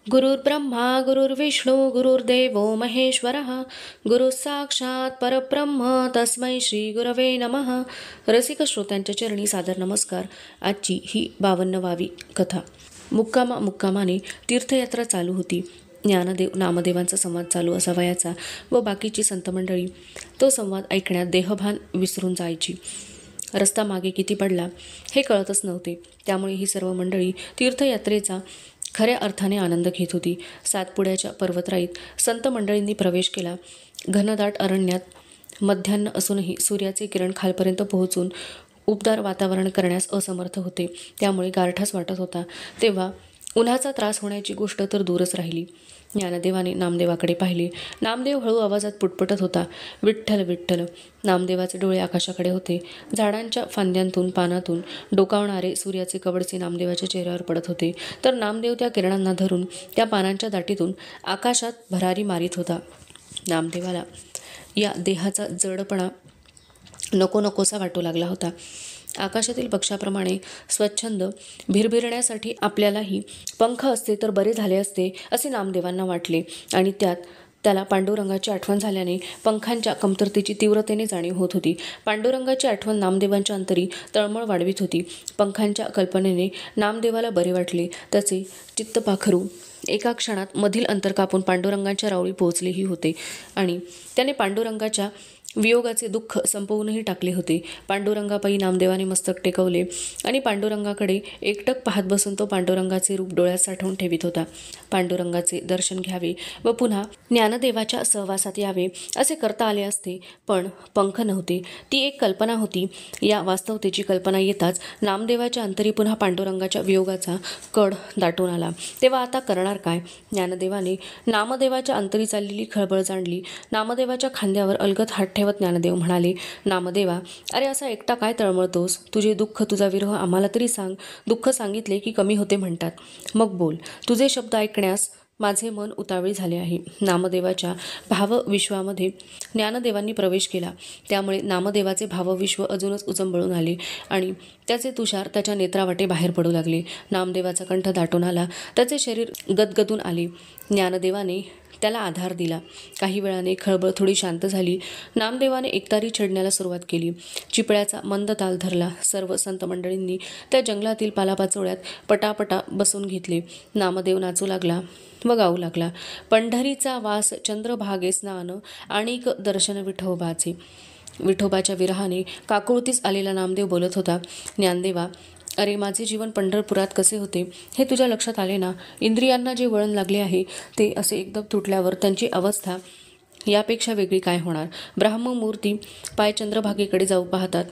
गुरुर्ब्रह्मा गुरुर्विष्णू गुरुर्देवो महेश्वरः गुरु साक्षात परब्रह्म तस्मै श्री गुरवे नमः. रसिक श्रोत्यांच्या चरणी सादर नमस्कार. आजची ही 52वी कथा. मुक्कामाने तीर्थयात्रा चालू होती. ज्ञानदेव नामदेवांचा संवाद चालू असावयाचा व बाकीची संतमंडळी तो संवाद ऐकण्यात देहभान विसरून जायची. रस्ता मागे किती पडला हे कळतच नव्हते. त्यामुळे ही सर्व मंडळी तीर्थयात्रेचा खऱ्या अर्थाने आनंद घेत होती. सातपुड्याच्या पर्वतराईत संत मंडळींनी प्रवेश केला. घनदाट अरण्यात मध्यान्ह असूनही सूर्याचे किरण खालपर्यंत पोहोचून उबदार वातावरण करण्यास असमर्थ होते. त्यामुळे गारठाच वाटत होता. तेव्हा उन्हाचा त्रास होण्याची गोष्ट तर दूरच राहिली. ज्ञानदेवाने नामदेवाकडे पाहिले. नामदेव हळू आवाजात पुटपुटत होता, विठ्ठल विठ्ठल. नामदेवाचे डोळे आकाशाकडे होते. झाडांच्या फांद्यांतून पानातून डोकावणारे सूर्याचे कवडचे नामदेवाच्या चेहऱ्यावर पडत होते. तर नामदेव त्या किरणांना धरून त्या पानांच्या दाटीतून आकाशात भरारी मारित होता. नामदेवाला या देहाचा जडपणा नको नकोसा वाटू लागला होता. आकाशातील पक्षाप्रमाणे स्वच्छंद भिरभिरण्यासाठी आपल्यालाही पंख असते तर बरे झाले असते असे नामदेवांना वाटले. आणि त्याला पांडुरंगाची आठवण झाल्याने पंखांच्या कमतरतेची तीव्रतेने जाणीव होत होती. पांडुरंगाची आठवण नामदेवांच्या अंतरी तळमळ वाढवित होती. पंखांच्या कल्पनेने नामदेवाला बरे वाटले. त्याचे चित्त पाखरू एका क्षणात मधील अंतर कापून पांडुरंगाच्या रावळी पोहोचलेही होते आणि त्याने पांडुरंगाच्या वियोगाचे दुःख संपवूनही टाकले होते. पांडुरंगापायी नामदेवाने मस्तक टेकवले आणि पांडुरंगाकडे एकटक पाहत बसून तो पांडुरंगाचे रूप डोळ्यात साठवून ठेवित होता. पांडुरंगाचे दर्शन घ्यावे व पुन्हा ज्ञानदेवाच्या सहवासात यावे असे करता आले असते, पण पंख नव्हते. ती एक कल्पना होती. या वास्तवतेची कल्पना येताच नामदेवाच्या अंतरी पुन्हा पांडुरंगाच्या वियोगाचा कड दाटून आला. तेव्हा आता करणार काय? ज्ञानदेवाने नामदेवाच्या अंतरी चाललेली खळबळ जाणली. नामदेवाच्या खांद्यावर अलगद हात ठेवत ज्ञानदेव म्हणाले, नामदेवा, अरे असा एकटा काय तळमळतोस? तुझे दुःख, तुझा विरह आम्हाला तरी सांग. दुःख सांगितले की कमी होते म्हणतात. मग बोल. तुझे शब्द ऐकण्यास माझे मन उतावळे झाले आहे. नामदेवाच्या भावविश्वामध्ये ज्ञानदेवांनी प्रवेश केला. त्यामुळे नामदेवाचे भावविश्व अजूनच उचंबळून आले आणि त्याचे तुषार त्याच्या नेत्रावाटे बाहेर पडू लागले. नामदेवाचा कंठ दाटून आला. त्याचे शरीर गदगदून आले. ज्ञानदेवाने त्याला आधार दिला. काही वेळाने खळबळ थोडी शांत झाली. नामदेवाने एकतारी छेडण्याला सुरुवात केली. चिपळ्याचा मंद ताल धरला. सर्व संत मंडळींनी त्या जंगलातील पालापाचोळ्यात पटापटा बसून घेतले. नामदेव नाचू लागला व गाऊ लागला. पंढरीचा वास चंद्रभागे स्नान आणिक दर्शन विठोबाचे. विठोबाच्या विरहाने काकुळतीस आलेला नामदेव बोलत होता, ज्ञानदेवा, अरे माझे जीवन पंढरपुरात कसे होते हे तुझ्या लक्षात आले ना? इंद्रियांना जे वळण लागले आहे ते असे एकदम तुटल्यावर त्यांची अवस्था यापेक्षा वेगळी काय होणार? ब्राह्ममूर्ती पाय चंद्रभागेकडे जाऊ पाहतात.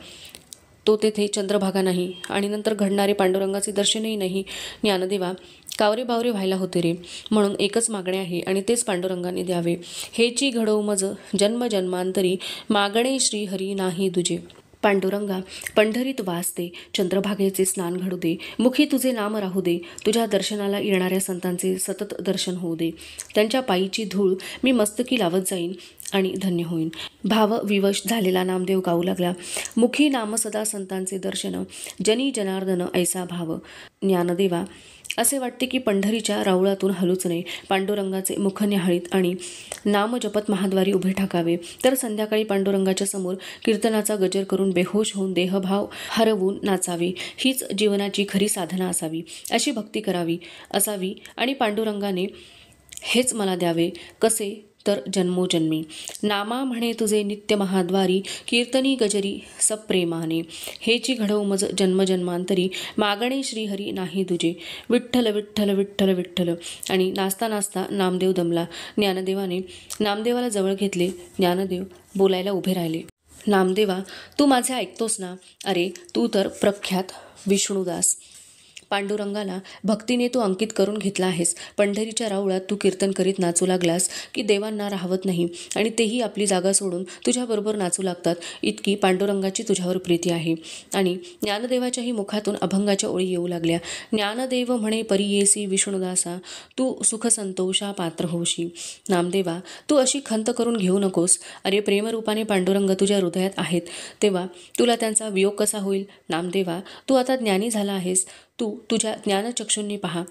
तो तेथे चंद्रभागा नाही आणि नंतर घडणारे पांडुरंगाचे दर्शनही नाही. ज्ञानदेवा, कावरे बावरे व्हायला होते रे. म्हणून एकच मागणे आहे आणि तेच पांडुरंगाने द्यावे. हेची घडो मज जन्म जन्मांतरी मागणे श्रीहरी नाही दुजे. पांडुरंगा, पंढरीत वास दे, चंद्रभागेचे स्नान घडू दे, मुखी तुझे नाम राहू दे. तुझ्या दर्शनाला येणाऱ्या संतांचे सतत दर्शन होऊ दे. त्यांच्या पायीची धूळ मी मस्तकी लावत जाईन आणि धन्य होईन. भावविवश झालेला नामदेव गाऊ लागला, मुखी नाम सदा संतांचे दर्शन, जनी जनार्दन ऐसा भाव. ज्ञानदेवा, असे वाटते की पंढरीच्या राऊळातून हलूच नये. पांडुरंगाचे मुख न्याहाळीत आणि नाम जपत महाद्वारी उभे ठाकावे. तर संध्याकाळी पांडुरंगाच्या समोर कीर्तनाचा गजर करून बेहोश होऊन देहभाव हरवून नाचावे. हीच जीवनाची खरी साधना असावी. अशी भक्ती करावी असावी आणि पांडुरंगाने हेच मला द्यावे. कसे तर जन्मोजन्मी. नामा म्हणे तुझे नित्य महाद्वारी, कीर्तनी गजरी सप्रेमाने. हेची घडव मज जन्मजन्मांतरी, मागणे श्रीहरी नाही तुझे. विठ्ठल विठ्ठल विठ्ठल विठ्ठल. आणि नाचता नाचता नामदेव दमला. ज्ञानदेवाने नामदेवाला जवळ घेतले. ज्ञानदेव बोलायला उभे राहिले. नामदेवा, तू माझे ऐकतोस ना? अरे तू तर प्रख्यात विष्णुदास. पांडुरंगाला भक्तीने तू अंकित करून घेतला आहेस. पंढरीच्या राऊळात तू कीर्तन करीत नाचू लागलास की देवांना राहवत नाही आणि तेही आपली जागा सोडून तुझ्याबरोबर नाचू लागतात. इतकी पांडुरंगाची तुझ्यावर प्रीती आहे. आणि ज्ञानदेवाच्याही मुखातून अभंगाच्या ओळी येऊ लागल्या. ज्ञानदेव म्हणे परियेसी विष्णुदासा, तू सुखसंतोषा पात्र होशी. नामदेवा, तू अशी खंत करून घेऊ नकोस. अरे प्रेमरूपाने पांडुरंग तुझ्या हृदयात आहेत, तेव्हा तुला त्यांचा वियोग कसा होईल? नामदेवा, तू आता ज्ञानी झाला आहेस. तू तुझ्या ज्ञानचक्षुंनी पहा.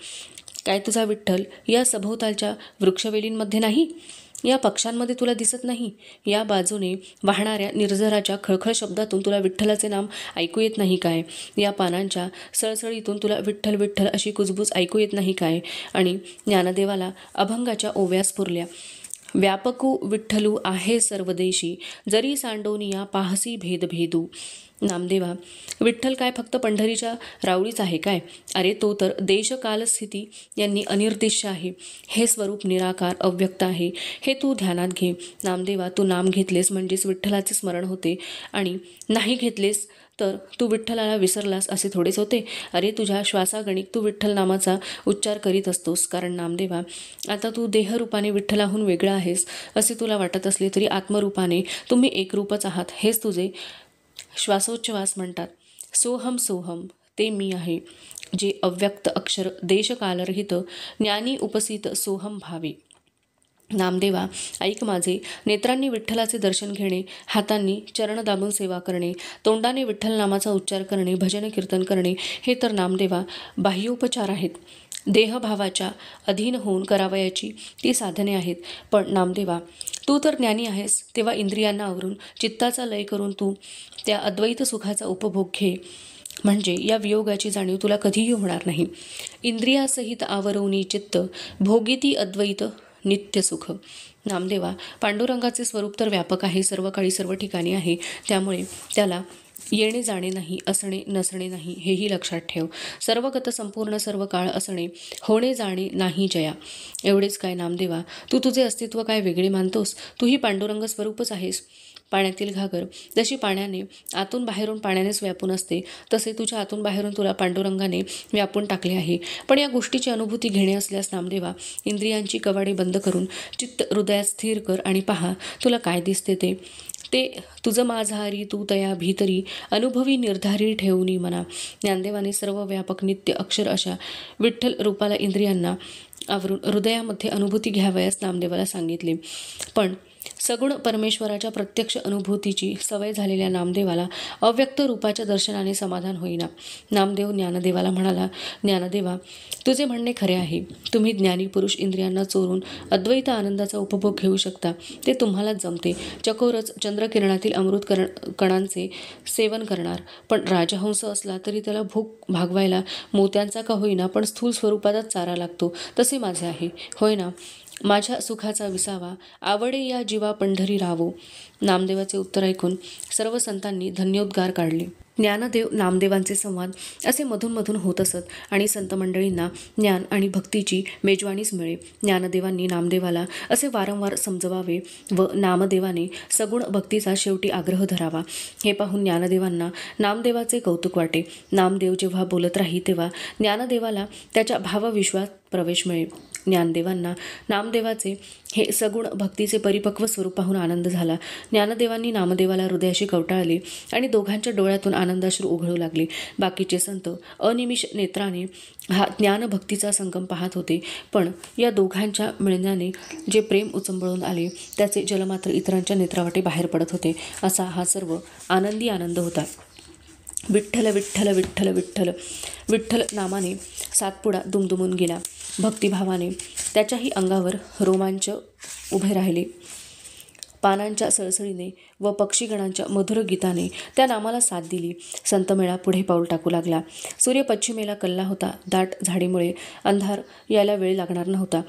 काय तुझा विठ्ठल या सभोवतालच्या वृक्षवेलींमध्ये नाही? या पक्ष्यांमध्ये तुला दिसत नाही? या बाजूने वाहणाऱ्या निर्झराच्या खळखळ शब्दातून तुला विठ्ठलाचे नाम ऐकू येत नाही काय? या पानांच्या सळसळीतून तुला विठ्ठल विठ्ठल अशी कुजबूज ऐकू येत नाही काय? आणि ज्ञानदेवाला अभंगाच्या ओव्या स्फुरल्या. व्यापकू विठ्ठलू आहे सर्वदेशी, जरी सांडोनिया पाहसी भेदभेदू. नामदेवा, विठ्ठल काय फक्त पंढरीच्या रावळीच आहे काय? अरे तो तर देश काल स्थिती यांनी अनिर्दिश्य आहे. हे स्वरूप निराकार अव्यक्त आहे. हे तू ध्यानात घे. नामदेवा, तू नाम घेतलेस म्हणजेच विठ्ठलाचे स्मरण होते, आणि नाही घेतलेस तर तू विठ्ठलाला विसरलास असे थोडेच होते. अरे तुझ्या श्वासागणिक तू विठ्ठल नामाचा उच्चार करीत असतोस. कारण नामदेवा, आता तू देहरूपाने विठ्ठलाहून वेगळा आहेस असे तुला वाटत असले तरी आत्मरूपाने तुम्ही एकरूपच आहात. हेच तुझे श्वासोच्छ्वास म्हणतात. सोहम सोहम ते मी आहे, जे अव्यक्त अक्षर देशकालरहित ज्ञानी उपसित सोहम भावे. नामदेवा, ऐक माझे. नेत्रांनी विठ्ठलाचे दर्शन घेणे, हातांनी चरण दाबून सेवा करणे, तोंडाने विठ्ठल नामाचा उच्चार करणे, भजन कीर्तन करणे, हे तर नामदेवा बाह्योपचार आहेत. देहभावाच्या अधीन होऊन करावयाची ती साधने आहेत. पण नामदेवा, तू तर ज्ञानी आहेस, तेव्हा इंद्रियांना आवरून चित्ताचा लय करून तू त्या अद्वैत सुखाचा उपभोग घे. म्हणजे या वियोगाची जाणीव तुला कधीही होणार नाही. इंद्रियासहित आवरवणी चित्त भोगीती अद्वैत नित्य सुख. नामदेवा, पांडुरंगाचे स्वरूप तर व्यापक आहे, सर्व काळी सर्व ठिकाणी आहे. त्यामुळे त्याला येणे जाणे नाही, असणे नसणे नाही, हेही लक्षात ठेव. सर्वगत संपूर्ण सर्व काळ असणे, होणे जाणे नाही जया. एवढेच काय नामदेवा, तू तुझे अस्तित्व काय वेगळे मानतोस? तूही पांडुरंग स्वरूपच आहेस. पाण्यातील घागर जशी पाण्याने आतून बाहेरून पाण्यानेच व्यापून असते, तसे तुझ्या आतून बाहेरून तुला पांडुरंगाने व्यापून टाकले आहे. पण या गोष्टीची अनुभूती घेणे असल्यास नामदेवा, इंद्रियांची कवाडे बंद करून चित्त हृदयात स्थिर कर आणि पहा तुला काय दिसते ते. ते तुझं माझारी तू तया भीतरी अनुभवी निर्धारी ठेवूनी मना. ज्ञानदेवाने सर्व व्यापक नित्य अक्षर अशा विठ्ठल रूपाला इंद्रियांना आवरून हृदयामध्ये अनुभूती घ्यावयास नामदेवाला सांगितले. पण सगुण परमेश्वराच्या प्रत्यक्ष अनुभूतीची सवय झालेल्या नामदेवाला अव्यक्त रूपाच्या दर्शनाने समाधान होईना. नामदेव ज्ञानदेवाला म्हणाला, ज्ञानदेवा, तुझे म्हणणे खरे आहे. तुम्ही ज्ञानी पुरुष इंद्रियांना चोरून अद्वैत आनंदाचा उपभोग घेऊ शकता. ते तुम्हालाच जमते. चकोरच चंद्रकिरणातील अमृत कणांचे सेवन करणार. पण राजहंस असला तरी त्याला भूक भागवायला मोत्यांचा का होईना पण स्थूल स्वरूपातच चारा लागतो. तसे माझे आहे, होय ना? माझ्या सुखाचा विसावा आवडे या जीवा पंढरी रावो. नामदेवाचे उत्तर ऐकून सर्व संतांनी धन्योद्गार काढले. ज्ञानदेव नामदेवांचे संवाद असे मधून मधून होत असत आणि संत मंडळींना ज्ञान आणि भक्तीची मेजवानीच मिळे. ज्ञानदेवांनी नामदेवाला असे वारंवार समजवावे व नामदेवाने सगुण भक्तीचा शेवटी आग्रह धरावा. हे पाहून ज्ञानदेवांना नामदेवाचे कौतुक वाटे. नामदेव जेव्हा बोलत राही तेव्हा ज्ञानदेवाला त्याच्या भावविश्वात प्रवेश मिळे. ज्ञानदेवांना नामदेवाचे हे सगुण भक्तीचे परिपक्व स्वरूप पाहून आनंद झाला. ज्ञानदेवांनी नामदेवाला हृदयाशी कवटाळले आणि दोघांच्या डोळ्यातून आनंदाश्रू उघळू लागले. बाकीचे संत अनिमिष नेत्राने हा ज्ञानभक्तीचा संगम पाहत होते. पण या दोघांच्या मिळण्याने जे प्रेम उचंबळून आले त्याचे जलमात्र इतरांच्या नेत्रावाटे बाहेर पडत होते. असा हा सर्व आनंदी आनंद होता. विठ्ठल विठ्ठल विठ्ठल विठ्ठल विठ्ठल नामाने सातपुडा दुमदुमून गेला. भक्तिभावाने त्याच्याही अंगावर रोमांच उभे राहिले. पानांच्या सळसळीने व पक्षीगणांच्या मधुर गीताने त्या नामाला साथ दिली. संतमेळा पुढे पाऊल टाकू लागला. सूर्य पश्चिमेला कलला होता. दाट झाडीमुळे अंधार यायला वेळ लागणार नव्हता.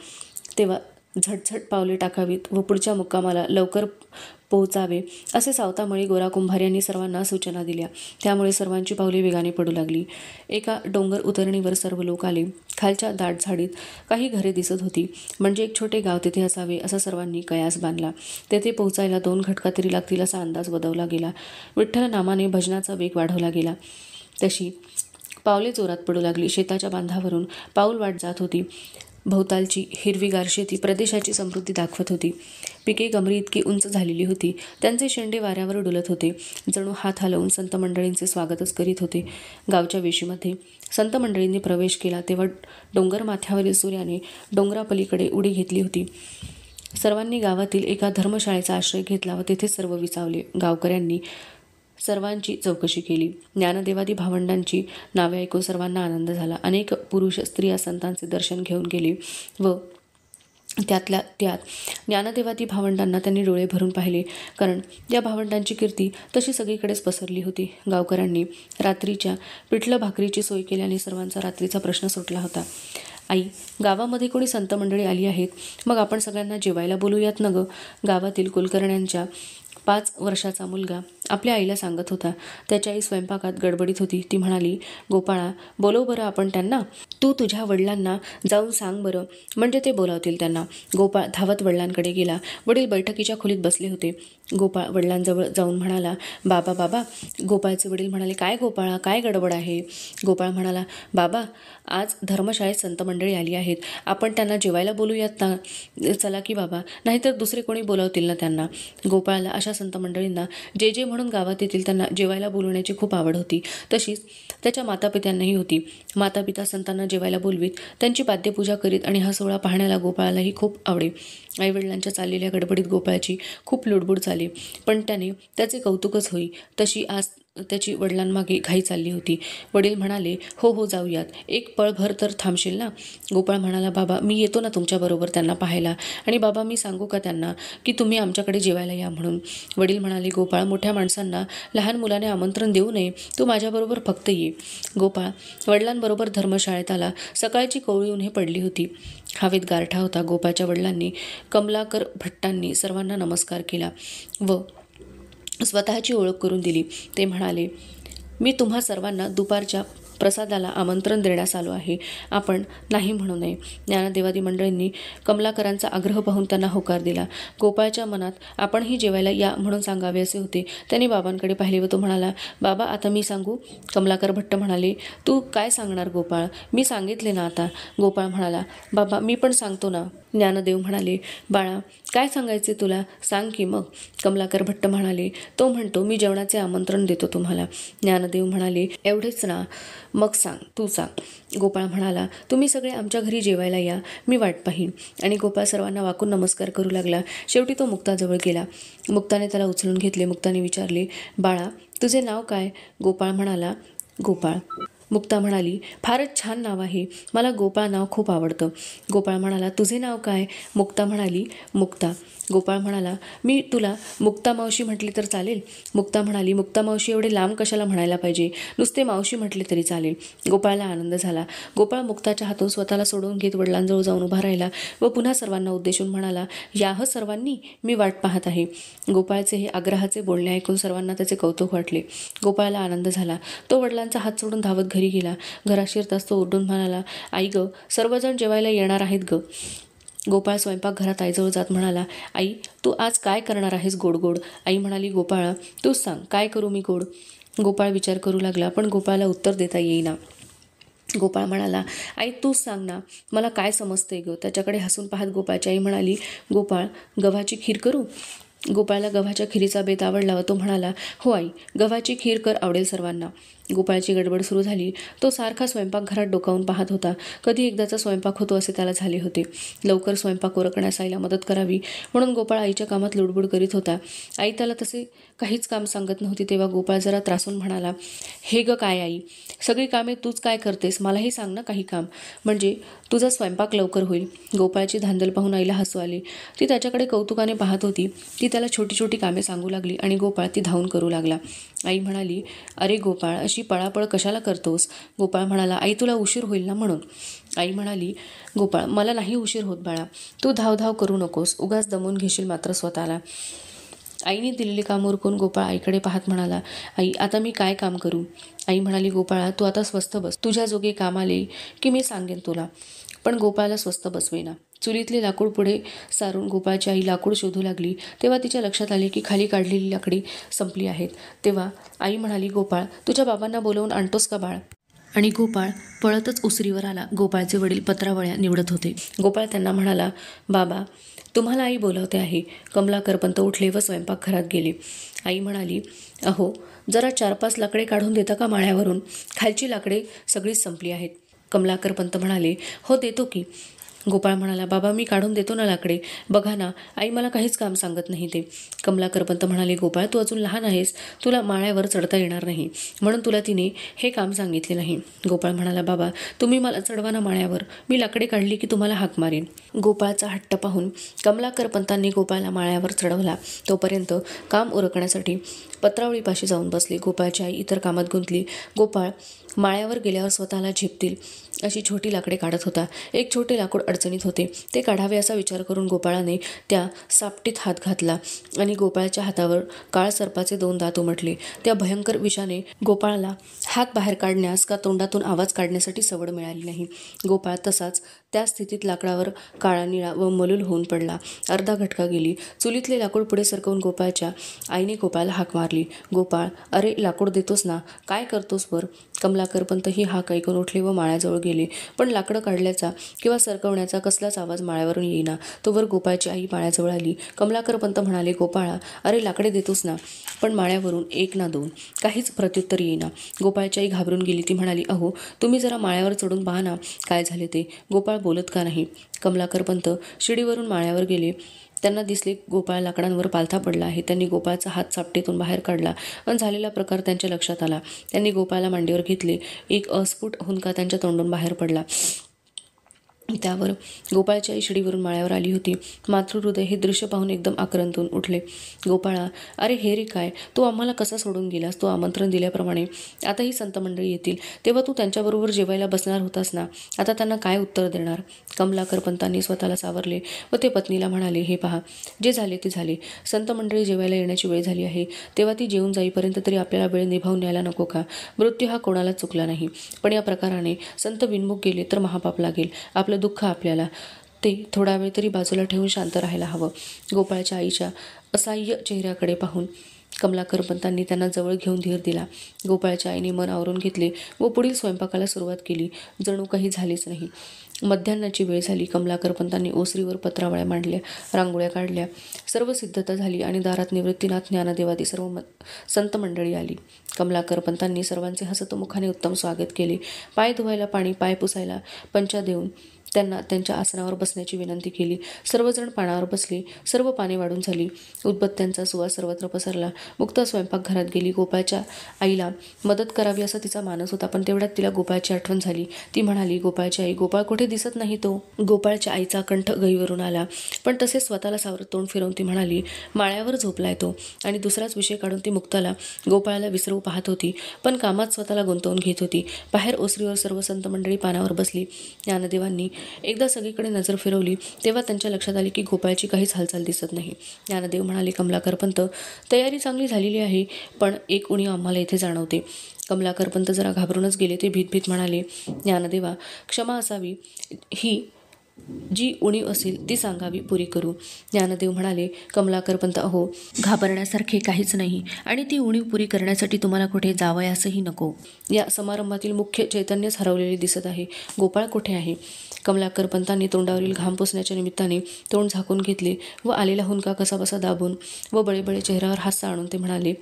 तेव्हा झटझट पावले टाकावीत व पुढच्या मुक्कामाला लवकर पोहोचावे असे सावतामळी गोरा कुंभार यांनी सर्वांना सूचना दिल्या. त्यामुळे सर्वांची पावले वेगाने पडू लागली. एका डोंगर उतरणीवर सर्व लोक आले. खालच्या दाट झाडीत काही घरे दिसत होती. म्हणजे एक छोटे गाव तेथे असावे असा सर्वांनी कयास बांधला. तेथे पोहोचायला 2 घटका तरी लागतील असा अंदाज वर्तवला गेला. विठ्ठल नामाने भजनाचा वेग वाढवला गेला तशी पावले जोरात पडू लागली. शेताच्या बांधावरून पाऊल वाट जात होती. भोवतालची हिरवीगार शेती प्रदेशाची समृद्धी दाखवत होती. पिके गमरी इतकी उंच झालेली होती. त्यांचे शेंडे वाऱ्यावर डुलत होते. जणू हात हलवून संत मंडळींचे स्वागतच करीत होते. गावच्या वेशीमध्ये संत मंडळींनी प्रवेश केला तेव्हा डोंगर माथ्यावरील सूर्याने डोंगरापलीकडे उडी घेतली होती. सर्वांनी गावातील एका धर्मशाळेचा आश्रय घेतला व तेथे सर्व विसावले. गावकऱ्यांनी सर्वांची चौकशी केली. ज्ञानदेवादी भावंडांची नावे ऐकून सर्वांना आनंद झाला. अनेक पुरुष स्त्रिया संतांचे दर्शन घेऊन गेले व त्यातल्या त्यात ज्ञानदेवादी भावंडांना त्यांनी डोळे भरून पाहिले, कारण या भावंडांची कीर्ती तशी सगळीकडेच पसरली होती. गावकऱ्यांनी रात्रीच्या पिठलं भाकरीची सोय केल्याने सर्वांचा रात्रीचा प्रश्न सुटला होता. आई, गावामध्ये कोणी संत मंडळी आली आहेत, मग आपण सगळ्यांना जेवायला बोलूयात ना गं. गावातील कुलकर्ण्यांच्या 5 वर्षाचा मुलगा आपल्या आईला सांगत होता. त्याची आई स्वयंपाकात गडबडीत होती. ती म्हणाली, गोपाळा, बोलव बरं आपण त्यांना. तू तुझ्या वडिलांना जाऊन सांग बरं, म्हणजे ते बोलावतील त्यांना. गोपाळ धावत वडिलांकडे गेला. वडील बैठकीच्या खोलीत बसले होते. गोपाळ वडिलांजवळ जाऊन म्हणाला, बाबा बाबा. गोपाळचे वडील म्हणाले, काय गोपाळा, काय गडबड आहे? गोपाळ म्हणाला, बाबा, आज धर्मशाळेत संत मंडळी आली आहेत, आपण त्यांना जेवायला बोलूयात ना. चला की बाबा, नाहीतर दुसरे कोणी बोलावतील ना त्यांना. गोपाळाला अशा संत मंडळींना जे जे म्हणून गावात येतील त्यांना जेवायला बोलवण्याची खूप आवड होती. तशीच त्याच्या मातापित्यांनाही होती. मातापिता संतांना जेवायला बोलवीत, त्यांची पाद्यपूजा करीत आणि हा सोहळा पाहण्याला गोपाळालाही खूप आवडे. आईवडिलांच्या चाललेल्या गडबडीत गोपाळाची खूप लुडबुड झाली, पण त्याने त्याचे कौतुकच होई तशी आज त्याची वडिलांमागे घाई चालली होती. वडील म्हणाले, हो हो जाऊयात, एक पळभर तर थांबशील ना. गोपाळ म्हणाला, बाबा मी येतो ना तुमच्याबरोबर त्यांना पाहायला, आणि बाबा मी सांगू का त्यांना की तुम्ही आमच्याकडे जेवायला या म्हणून. वडील म्हणाले, गोपाळ, मोठ्या माणसांना लहान मुलाने आमंत्रण देऊ नये, तू माझ्याबरोबर फक्त ये. गोपाळ वडिलांबरोबर धर्मशाळेत आला. सकाळची कोवळी उन्हे पडली होती. हवेत गारठा होता. गोपाळच्या वडिलांनी कमलाकर भट्टांनी सर्वांना नमस्कार केला व स्वतःची ओळख करून दिली. ते म्हणाले, मी तुम्हा सर्वांना दुपारच्या प्रसादाला आमंत्रण देण्यास आलो आहे, आपण नाही म्हणू नये. ज्ञानदेवादी मंडळींनी कमलाकरांचा आग्रह पाहून त्यांना होकार दिला. गोपाळच्या मनात आपणही जेवायला या म्हणून सांगावे असे होते. त्याने बाबांकडे पाहिले व तो म्हणाला, बाबा आता मी सांगू? कमलाकर भट्ट म्हणाले, तू काय सांगणार गोपाळ? मी सांगितले ना आता. गोपाळ म्हणाला, बाबा मी पण सांगतो ना. ज्ञानदेव म्हणाले, बाळा काय सांगायचे तुला, सांग की मग. कमलाकर भट्ट म्हणाले, तो म्हणतो मी जेवणाचे आमंत्रण देतो तुम्हाला. ज्ञानदेव म्हणाले, एवढेच ना, मग सांग, तू सांग. गोपाळ म्हणाला, तुम्ही सगळे आमच्या घरी जेवायला या, मी वाट पाहीन. आणि गोपाळ सर्वांना वाकून नमस्कार करू लागला. शेवटी तो मुक्ताजवळ गेला. मुक्ताने त्याला उचलून घेतले. मुक्ताने विचारले, बाळा तुझे नाव काय? गोपाळ म्हणाला, गोपाळ. मुक्ता म्हणाली, फारच छान नाव आहे, मला गोपाळ नाव खूप आवडतं. गोपाळ म्हणाला, तुझे नाव काय? मुक्ता म्हणाली, मुक्ता. गोपाळ म्हणाला, मी तुला मुक्ता मावशी म्हटले तर चालेल? मुक्ता म्हणाली, मुक्ता मावशी एवढे लांब कशाला म्हणायला पाहिजे, नुसते मावशी म्हटले तरी चालेल. गोपाळला आनंद झाला. गोपाळ मुक्ताच्या हातून स्वतःला सोडवून घेत वडिलांजवळ जाऊन उभा राहिला व पुन्हा सर्वांना उद्देशून म्हणाला, या सर्वांनी, मी वाट पाहत आहे. गोपाळचे हे आग्रहाचे बोलणे ऐकून सर्वांना त्याचे कौतुक वाटले. गोपाळला आनंद झाला. तो वडिलांचा हात सोडून धावत घरी गेला. घरात शिरताच तो ओरडून म्हणाला, आई ग, सर्वजण जेवायला येणार आहेत ग. गोपाळ स्वयंपाकघरात आईजवळ जात म्हणाला, आई तू आज काय करणार आहेस गोड गोड? आई म्हणाली, गोपाळा तूच सांग, काय करू मी गोड? गोपाळ विचार करू लागला, पण गोपाळला उत्तर देता येईना. गोपाळ म्हणाला, आई तूच सांग ना, मला काय समजते ग? त्याच्याकडे हसून पाहत गोपाळची आई म्हणाली, गोपाळ गव्हाची खीर करू? गोपाळला गव्हाच्या खिरीचा बेत आवडला व तो म्हणाला, हो आई, गव्हाची खीर कर, आवडेल सर्वांना. गोपाळची गडबड सुरू झाली. तो सारखा स्वयंपाकघरात डोकावून पाहत होता. कधी एकदाचा स्वयंपाक होतो असे त्याला झाले होते. लवकर स्वयंपाक उरकण्यास आईला मदत करावी म्हणून गोपाळ आईच्या कामात लुडबुड करीत होता. आई त्याला तसे काहीच काम सांगत नव्हती. तेव्हा गोपाळ जरा त्रासून म्हणाला, हे ग काय आई, सगळी कामे तूच काय करतेस, मलाही सांग ना काही काम, म्हणजे तुझा स्वयंपाक लवकर होईल. गोपाळची धांदल पाहून आईला हसू आले. ती त्याच्याकडे कौतुकाने पाहत होती. ती त्याला छोटी छोटी कामे सांगू लागली आणि गोपाळ ती धावून करू लागला. आई म्हणाली, अरे गोपाळ, अशी पळापळ कशाला करतोस? गोपाळ म्हणाला, आई तुला उशीर होईल ना म्हणून. आई म्हणाली, गोपाळ मला नाही उशीर होत बाळा, तू धावधाव करू नकोस, उगाच दमून घेशील मात्र स्वतःला. आईने दिलेली काम उरकून गोपाळ आईकडे पाहत म्हणाला, आई आता मी काय काम करू? आई म्हणाली, गोपाळा तू आता स्वस्थ बस, तुझ्या जोगे काम आले की मी सांगेन तुला. पण गोपाळला स्वस्थ बसवेना. चुलीतले लाकूड पुढे सारून गोपाळची आई लाकूड शोधू लागली. तेव्हा तिच्या लक्षात आले की खाली काढलेली लाकडी संपली आहेत. तेव्हा आई म्हणाली, गोपाळ तुझ्या बाबांना बोलवून आणतोस का बाळ? आणि गोपाळ पळतच उसरीवर आला. गोपाळचे वडील पत्रावळ्या निवडत होते. गोपाळ त्यांना म्हणाला, बाबा तुम्हाला आई बोलवते आहे. कमलाकरपंत उठले व स्वयंपाकघरात गेले. आई म्हणाली, अहो जरा 4-5 लाकडे काढून देता का माळ्यावरून? खालची लाकडे सगळीच संपली आहेत. कमलाकरपंत म्हणाले, हो देतो की. गोपाळ म्हणाला, बाबा मी काढून देतो ना लाकडे, बघा ना आई मला काहीच काम सांगत नाही ते. कमलाकरपंत म्हणाले, गोपाळ तू अजून लहान आहेस, तुला माळ्यावर चढता येणार नाही, म्हणून तुला तिने हे काम सांगितले नाही. गोपाळ म्हणाला, बाबा तुम्ही मला चढवा ना माळ्यावर, मी लाकडे काढली की तुम्हाला हाक मारेन. गोपाळचा हट्ट पाहून कमलाकरपंतांनी गोपाळला माळ्यावर चढवला. तोपर्यंत काम उरकण्यासाठी पत्रावळीपाशी जाऊन बसले. गोपाळची आई इतर कामात गुंतली. गोपाळ माळ्यावर गेल्यावर स्वतःला झेपतील अशी छोटी लाकडे काढत होता. एक छोटे लाकूड अडचणीत होते, ते काढावे असा विचार करून गोपाळाने त्या सापटीत हात घातला आणि गोपाळच्या हातावर काळ सर्पाचे 2 दात उमटले. त्या भयंकर विषाने गोपाळाला हात बाहेर काढण्यास का तोंडातून आवाज काढण्यासाठी सवड मिळाली नाही. गोपाळ तसाच त्या स्थितीत लाकडावर काळा निळा व मलूल होऊन पडला. अर्धा घटका गेली. चुलीतले लाकूड पुढे सरकवून गोपाळच्या आईने गोपाळला हाक मारली. गोपाळ, अरे लाकूड देतोस ना, काय करतोस वर? कमलाकरपंत ही हाक ऐकून उठले व माळ्याजवळ गेले, पण लाकडं काढल्याचा किंवा सरकवण्याचा कसलाच आवाज माळ्यावरून येईना. तोवर गोपाळची आई माळ्याजवळ आली. कमलाकरपंत म्हणाले, गोपाळा अरे लाकडे देतोस ना, पण माळ्यावरून 1 ना 2 काहीच प्रत्युत्तर येईना. गोपाळची आई घाबरून गेली. ती म्हणाली, अहो तुम्ही जरा माळ्यावर चढून पहा ना काय झाले ते. गोपाळ बोलत का नाही? कमलाकरपंत शिडीवरून माळ्यावर गेले. त्यांना दिसले गोपाळ लाकडांवर पालथा पडला आहे. त्यांनी गोपाळचा हात सापटेतून बाहेर काढला आणि झालेला प्रकार त्यांच्या लक्षात आला. त्यांनी गोपाळला मांडीवर घेतले. एक अस्फुट हुंदका त्यांच्या तोंडून बाहेर पडला. त्यावर गोपाळची आई शिडीवरून माळ्यावर आली होती. मातृहृदय हे दृश्य पाहून एकदम आक्रंतून उठले. गोपाळा, अरे हे रे काय, तू आम्हाला कसा सोडून गेलास? तू आमंत्रण दिल्याप्रमाणे आता ही संत मंडळी येतील, तेव्हा तू त्यांच्याबरोबर जेवायला बसणार होतास ना, आता त्यांना काय उत्तर देणार? कमलाकरपंतांनी स्वतःला सावरले व ते पत्नीला म्हणाले, हे पहा, जे झाले ते झाले. संत मंडळी जेवायला येण्याची वेळ झाली आहे, तेव्हा ती जेवून जाईपर्यंत तरी आपल्याला वेळ निभावून न्यायला नको का? मृत्यू हा कोणाला चुकला नाही, पण या प्रकाराने संत विनमुख गेले तर महापाप लागेल. आपलं दुःख आपल्याला, ते थोडा वेळ तरी बाजूला ठेवून शांत राहायला हवं. गोपाळच्या आईच्या असहाय्य चेहऱ्याकडे पाहून कमलाकरपंतांनी त्यांना जवळ घेऊन धीर दिला. गोपाळच्या आईने मन आवरून घेतले व पुढील स्वयंपाकाला सुरुवात केली. जणू काही झालीच नाही. मध्यान्नाची वेळ झाली. कमलाकरपंतांनी ओसरीवर पत्रावळ्या मांडल्या, रांगोळ्या काढल्या. सर्व सिद्धता झाली आणि दारात निवृत्तीनाथ, ज्ञानदेवादी सर्व संत मंडळी आली. कमलाकरपंतांनी सर्वांचे हसतमुखाने उत्तम स्वागत केले. पाय धुवायला पाणी, पाय पुसायला पंचा देऊन त्यांना त्यांच्या आसनावर बसण्याची विनंती केली. सर्वजण पानावर बसले. सर्व पाने वाढून झाली. उदबत्त्यांचा सुवास सर्वत्र पसरला. मुक्ता स्वयंपाकघरात गेली. गोपाळच्या आईला मदत करावी असा तिचा मानस होता, पण तेवढ्यात तिला गोपाळची आठवण झाली. ती म्हणाली, गोपाळची आई, गोपाळ कुठे दिसत नाही तो? गोपाळच्या आईचा कंठ गहीवरून आला, पण तसेच स्वतःला सावरत तोंड फिरवून ती म्हणाली, माळ्यावर झोपलाय तो. आणि दुसराच विषय काढून ती मुक्ताला गोपाळाला विसरवू पाहत होती, पण कामात स्वतःला गुंतवून घेत होती. बाहेर ओसरीवर सर्व संत मंडळी पानावर बसली. ज्ञानदेवांनी एकदा सगळीकडे नजर फिरवली, तेव्हा त्यांच्या लक्षात आले की गोपाळची काहीच हालचाल दिसत नाही. ज्ञानदेव म्हणाले, कमलाकरपंत, तयारी चांगली झालेली आहे, पण एक उणीव आम्हाला इथे जाणवते. कमलाकरपंत जरा घाबरूनच गेले. ते भीत म्हणाले, ज्ञानदेवा, क्षमा असावी, ही जी उणीव असेल ती सांगावी, पुरी करू. ज्ञानदेव म्हणाले, कमलाकरपंत, अहो घाबरण्यासारखे काहीच नाही, आणि ती उणीव पुरी करण्यासाठी तुम्हाला कुठे जावयासही नको. या समारंभातील मुख्य चैतन्यच हरवलेले दिसत आहे. गोपाळ कुठे आहे? कमलाकरपंतांनी तोंडावरील घाम पुसण्याच्या निमित्ताने तोंड झाकून घेतले व आलेला हुंदका कसाबसा दाबून व बळेबळे चेहऱ्यावर हास्य आणून ते म्हणाले,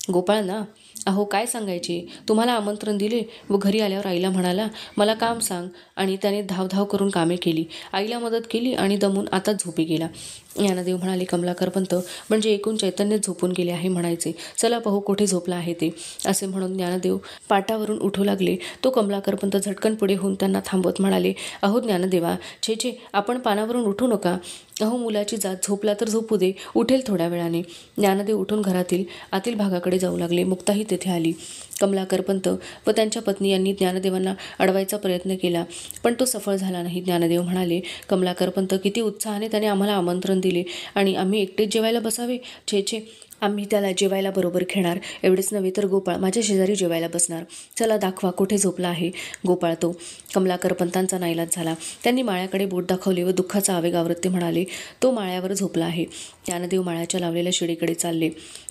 गोपाळ ना, अहो काय सांगायचे, तुम्हाला आमंत्रण दिले व घरी आल्यावर आईला म्हणाला मला काम सांग, आणि त्याने धावधाव करून कामे केली, आईला मदत केली आणि दमून आता झोपी गेला. ज्ञानदेव म्हणाले, कमलाकरपंत, म्हणजे एकूण चैतन्य झोपून गेले आहे म्हणायचे. चला पाहू कुठे झोपला आहे ते. असे म्हणून ज्ञानदेव पाटावरून उठू लागले. तो कमलाकरपंत झटकन पुढे होऊन त्यांना थांबवत म्हणाले, अहो ज्ञानदेवा, छे, आपण पानावरून उठू नका. अहो मुलाची जात, झोपला तर झोपू दे, उठेल थोड्या वेळाने. ज्ञानदेव उठून घरातील आतील भागाकडे जाऊ लागले. मुक्ताही तेथे आली. कमलाकरपंत व त्यांच्या पत्नी यांनी ज्ञानदेवांना अडवायचा प्रयत्न केला, पण तो सफळ झाला नाही. ज्ञानदेव म्हणाले, कमलाकरपंत, किती उत्साहाने त्याने आम्हाला आमंत्रण दिले आणि आम्ही एकटेच जेवायला बसावे? छे, आम्ही त्याला जेवायला बरोबर घेणार. एवढेच नव्हे तर गोपाळ माझ्या शेजारी जेवायला बसणार. चला दाखवा कुठे झोपला आहे गोपाळ तो. कमलाकरपंतांचा नाईलाज झाला. त्यांनी माळ्याकडे बोट दाखवले व दुःखाचा आवेग आवरत ते म्हणाले, तो माळ्यावर झोपला आहे. ज्ञानदेव माळ्याच्या लावलेल्या शिडीकडे चालले.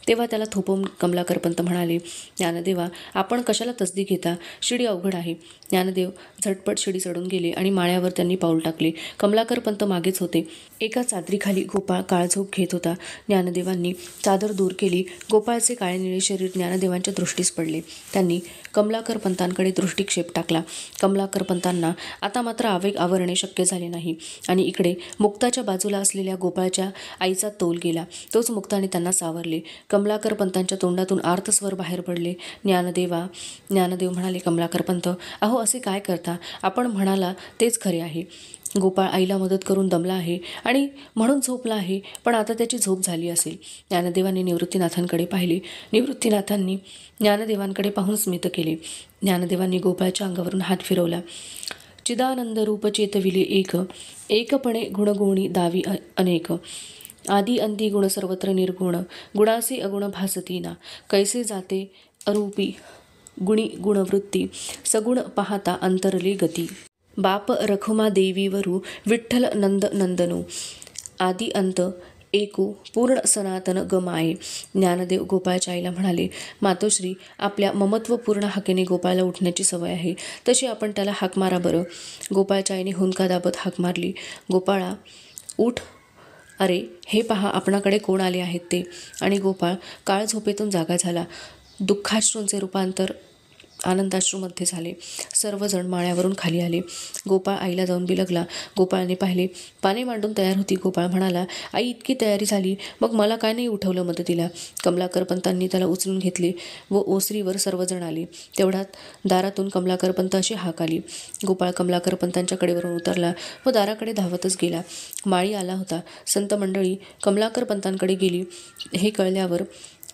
तेव्हा त्याला थोपवून कमलाकरपंत म्हणाले, ज्ञानदेवा, आपण कशाला तसदी घेता? शिडी अवघड आहे. ज्ञानदेव झटपट शिडी चढून गेले आणि माळ्यावर त्यांनी पाऊल टाकले. कमलाकरपंत मागेच होते. एका चादरीखाली गोपाळ काळझोप घेत होता. ज्ञानदेवांनी चादर दूर केली. गोपाळचे काळे निळे शरीर ज्ञानदेवांच्या दृष्टीस पडले. त्यांनी कमलाकर पंतांकडे दृष्टिक्षेप टाकला. कमलाकर पंतांना आता मात्र आवेग आवरणे शक्य झाले नाही आणि इकडे मुक्ताच्या बाजूला असलेल्या गोपाळच्या आईचा तोल गेला. तोच मुक्ताने त्यांना सावरले. कमलाकर पंतांच्या तोंडातून आर्तस्वर बाहेर पडले. ज्ञानदेव म्हणाले, कमलाकर पंत, अहो असे काय करता? आपण म्हणाला तेच खरे आहे. गोपाळ आईला मदत करून दमला आहे आणि म्हणून झोपला आहे, पण आता त्याची झोप झाली असेल. ज्ञानदेवांनी निवृत्तीनाथांकडे पाहिले. निवृत्तीनाथांनी ज्ञानदेवांकडे पाहून स्मित केले. ज्ञानदेवांनी गोपाळच्या अंगावरून हात फिरवला. चिदानंद रूप चेतविले एक, एकपणे गुणगुणी दावी अनेक. आदी अंती गुण सर्वत्र निर्गुण, गुणासी अगुण भासती ना. कैसे जाते अरूपी गुणी गुणवृत्ती, सगुण पाहता अंतरले गती. बाप रखुमा देवीवरू विठ्ठल नंद नंदनो, आदी अंत एकू पूर्ण सनातन गमाये. ज्ञानदेव गोपाळच्या आईला म्हणाले, मातोश्री, आपल्या ममत्वपूर्ण हाकेने गोपाळला उठण्याची सवय आहे, तशी आपण त्याला हाक मारा बरं. गोपाळच्या आईने हुंदका दाबत हाक मारली. गोपाळा, उठ. अरे हे पहा, आपणाकडे कोण आले आहेत ते. आणि गोपाळ काळ झोपेतून जागा झाला. दुःखाश्रूंचे रूपांतर आनंदाश्रूमध्ये झाले. सर्वजण माळ्यावरून खाली आले. गोपाळ आईला जाऊन बिलगला. गोपाळने पाहिले. पाने मांडून तयार होती. गोपाळ म्हणाला, आई इतकी तयारी झाली, मग मला काय नाही उठवलं मदतीला? कमलाकर पंतांनी त्याला उचलून घेतले व ओसरीवर सर्वजण आले. तेवढ्यात दारातून कमलाकर पंत अशी हाक आली. गोपाळ कमलाकर पंतांच्या कडेवरून उतरला व दाराकडे धावतच गेला. माळी आला होता. संत मंडळी कमलाकर पंतांकडे गेली हे कळल्यावर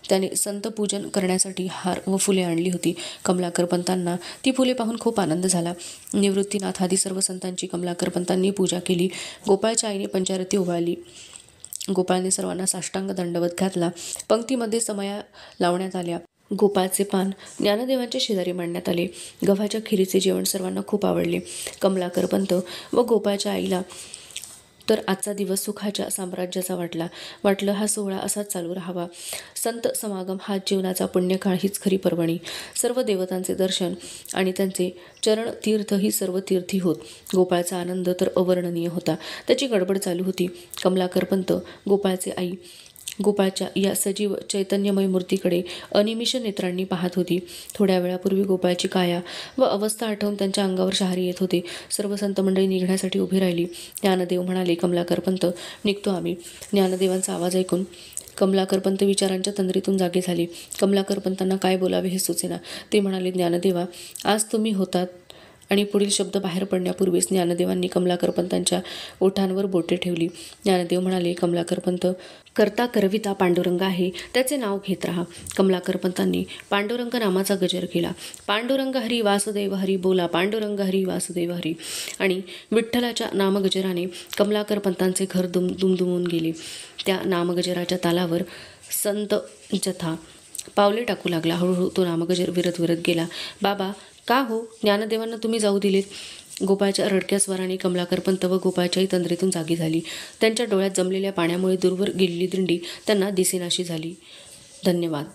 त्याने संतपूजन करण्यासाठी हार व फुले आणली होती. कमलाकर पंतांना ती फुले पाहून खूप आनंद झाला. निवृत्तीनाथ आदी सर्व संतांची कमलाकर पंतांनी पूजा केली. गोपाळच्या आईने पंचारती ओवाळली. गोपाळने सर्वांना साष्टांग दंडवत घातला. पंक्तीमध्ये समया लावण्यात आल्या. गोपाळचे पान ज्ञानदेवांच्या शेजारी मांडण्यात आले. गव्हाच्या खिरीचे जेवण सर्वांना खूप आवडले. कमलाकर पंत व गोपाळच्या आईला तर आजचा दिवस सुखाच्या साम्राज्याचा वाटलं हा सोहळा असाच चालू राहावा. संत समागम हा जीवनाचा पुण्यकाळ हीच खरी पर्वणी. सर्व देवतांचे दर्शन आणि त्यांचे चरण तीर्थ ही सर्व तीर्थी होत. गोपाळचा आनंद तर अवर्णनीय होता. त्याची गडबड चालू होती. कमलाकर पंत गोपाळचे आई गोपाळच्या या सजीव चैतन्यमय मूर्तीकडे अनिमिष नेत्रांनी पाहत होती. थोड्या वेळापूर्वी गोपाळची काया व अवस्था आठवून त्यांच्या अंगावर शहारे येत होते. सर्व संत मंडळी निघण्यासाठी उभी राहिली. ज्ञानदेव म्हणाले, कमलाकर पंत, निघतो आम्ही. ज्ञानदेवांचा आवाज ऐकून कमलाकर पंत विचारांच्या तंद्रीतून जागे झाले. कमलाकर पंतांना काय बोलावे हे सुचेना. ते म्हणाले, ज्ञानदेवा, आज तुम्ही होतात. आणि पुढील शब्द बाहेर पडण्यापूर्वीच ज्ञानदेवांनी कमलाकर पंतांच्या ओठांवर बोटे ठेवली. ज्ञानदेव म्हणाले, कमलाकर पंत, करता करविता पांडुरंग आहे, त्याचे नाव घेत राहा. कमलाकर पंतांनी पांडुरंग नामाचा गजर केला. पांडुरंग हरी वासुदेव हरी बोला, पांडुरंग हरी वासुदेव हरी. आणि विठ्ठलाच्या नामगजराने कमलाकर पंतांचे घर दुमदुमून गेले. त्या नामगजराच्या तालावर संत जथा पावले टाकू लागला. हळूहळू तो नामगजर विरत गेला. बाबा, का हो, ज्ञानदेवांना तुम्ही जाऊ दिलेत? गोपाळच्या रडक्या स्वराने कमलाकर पंत व गोपाळच्याही तंद्रीतून जागी झाली. त्यांच्या डोळ्यात जमलेल्या पाण्यामुळे दूरवर गेलेली दिंडी त्यांना दिसेनाशी झाली. धन्यवाद.